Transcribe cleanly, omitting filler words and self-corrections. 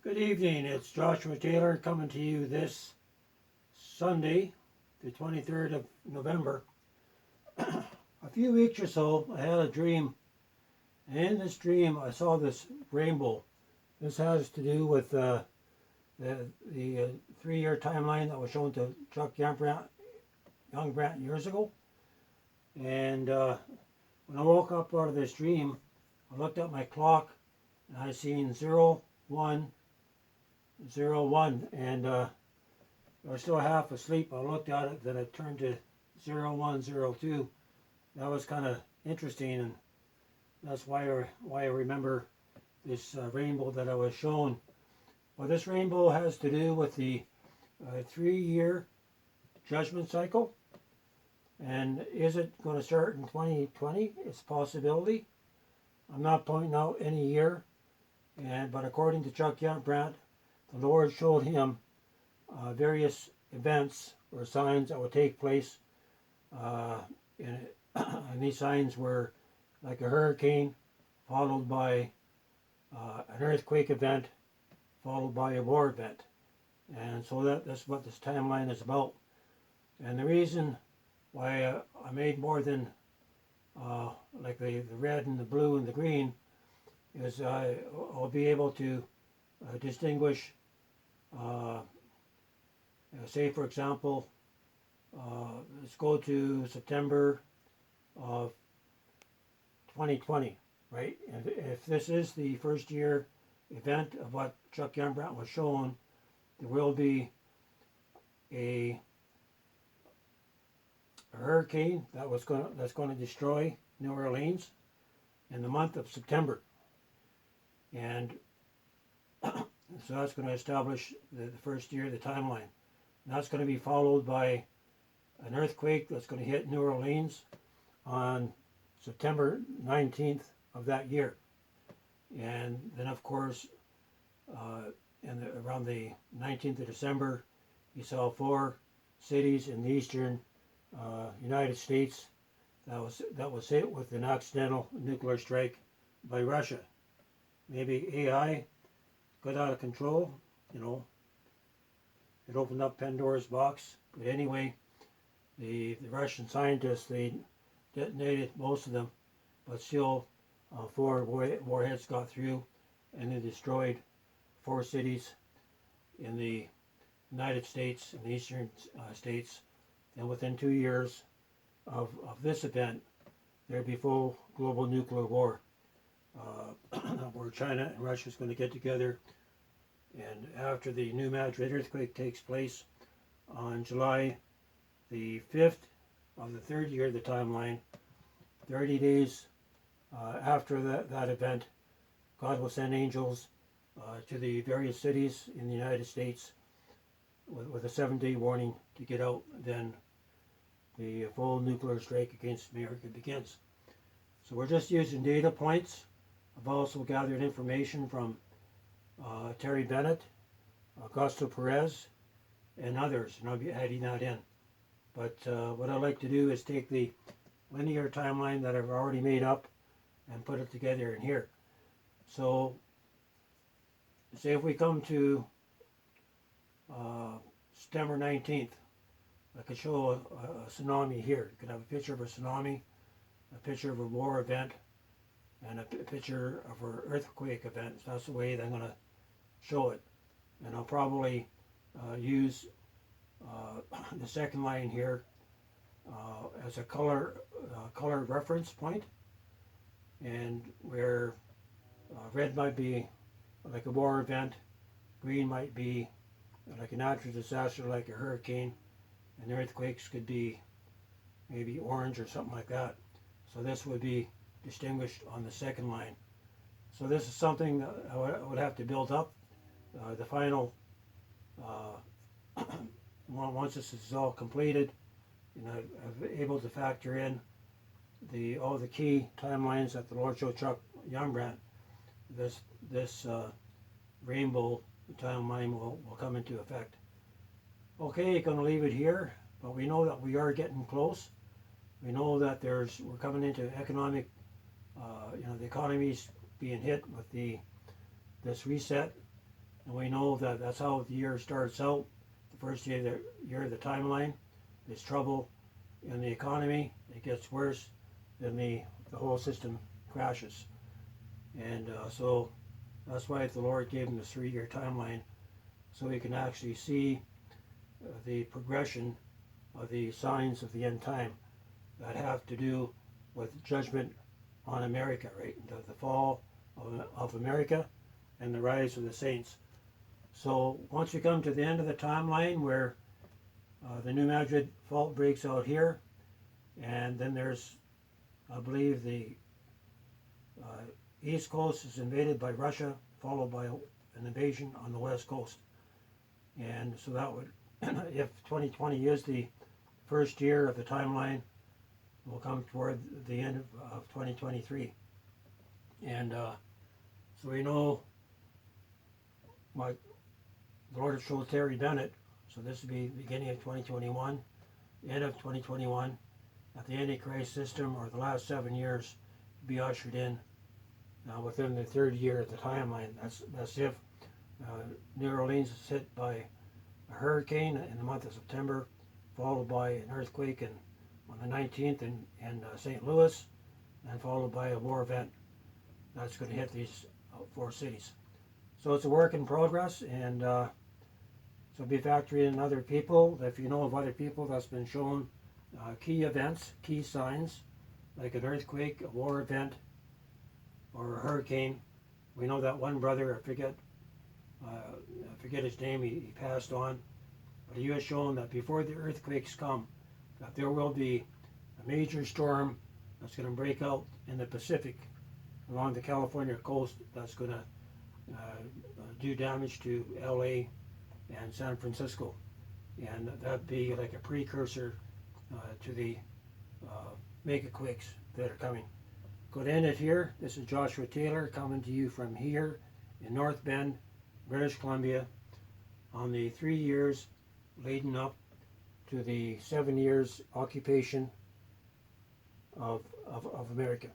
Good evening, it's Joshua Taylor coming to you this Sunday, the 23rd of November. A few weeks or so, I had a dream, and in this dream I saw this rainbow. This has to do with the 3-year timeline that was shown to Chuck Youngbrant years ago. And when I woke up out of this dream, I looked at my clock and I seen 0101, and I was still half asleep. I looked at it, then it turned to 0102. That was kind of interesting, and that's why I remember this rainbow that I was shown. Well, this rainbow has to do with the 3-year judgment cycle. And is it going to start in 2020? It's a possibility. I'm not pointing out any year, but according to Chuck Youngbrant, the Lord showed him various events or signs that would take place, and these signs were like a hurricane, followed by an earthquake event, followed by a war event. And so that's what this timeline is about. And the reason why I made more than like the red and the blue and the green is I'll be able to distinguish, say for example, let's go to September of 2020, right? And if this is the first year event of what Chuck Youngbrant was shown, there will be a hurricane that's going to destroy New Orleans in the month of September, and so that's going to establish the first year of the timeline. And that's going to be followed by an earthquake that's going to hit New Orleans on September 19th of that year. And then, of course, around the 19th of December, you saw 4 cities in the eastern United States that was hit with an accidental nuclear strike by Russia. Maybe AI got out of control, it opened up Pandora's box. But anyway, the Russian scientists, they detonated most of them, but still 4 warheads got through, and they destroyed 4 cities in the United States and the eastern states. And within 2 years of this event, there'd be full global nuclear war, where China and Russia is going to get together. And after the New Madrid earthquake takes place on July the 5th of the 3rd year of the timeline, 30 days after that event, God will send angels to the various cities in the United States with a 7-day warning to get out. Then the full nuclear strike against America begins. So we're just using data points. I've also gathered information from Terry Bennett, Augusto Perez, and others, and I'll be adding that in. But what I like to do is take the linear timeline that I've already made up and put it together in here. So, say if we come to September 19th, I could show a tsunami here. You could have a picture of a tsunami, a picture of a war event, and a picture of an earthquake event. So that's the way that I'm going to show it. And I'll probably use the second line here as a color reference point, and where red might be like a war event, green might be like a natural disaster like a hurricane, and the earthquakes could be maybe orange or something like that. So this would be distinguished on the second line. So this is something that I would have to build up. The final, once this is all completed, I'm able to factor in all the key timelines that the Lord showed Chuck Youngbrant. This rainbow timeline will come into effect. Okay, going to leave it here, but we know that we are getting close. We know that we're coming into economic, the economy's being hit with this reset, And we know that that's how the year starts out. The first year of the timeline, there's trouble in the economy. It gets worse, then the whole system crashes. And so that's why the Lord gave him this 3-year timeline, so he can actually see the progression of the signs of the end time that have to do with judgment on America, right? The fall of America and the rise of the saints. So once we come to the end of the timeline where the New Madrid fault breaks out here, and then there's, I believe, the East Coast is invaded by Russia, followed by an invasion on the West Coast. And so that would, if 2020 is the first year of the timeline, we'll come toward the end of 2023. And so we know what the Lord showed Terry Bennett. So this would be the beginning of 2021, end of 2021, that the Antichrist system, or the last 7 years, be ushered in within the 3rd year of the timeline. That's if New Orleans is hit by a hurricane in the month of September, followed by an earthquake on the 19th in St. Louis, and followed by a war event that's going to hit these 4 cities. So it's a work in progress, and so be factoring in other people. If you know of other people that's been shown key events, key signs, like an earthquake, a war event, or a hurricane. We know that one brother, I forget his name, he passed on, but he has shown that before the earthquakes come, that there will be a major storm that's going to break out in the Pacific along the California coast, that's going to do damage to LA and San Francisco. And that'd be like a precursor to the mega quakes that are coming. Going to end it here. This is Joshua Taylor coming to you from here in North Bend, British Columbia, on the 3 years leading up to the 7 years occupation of America.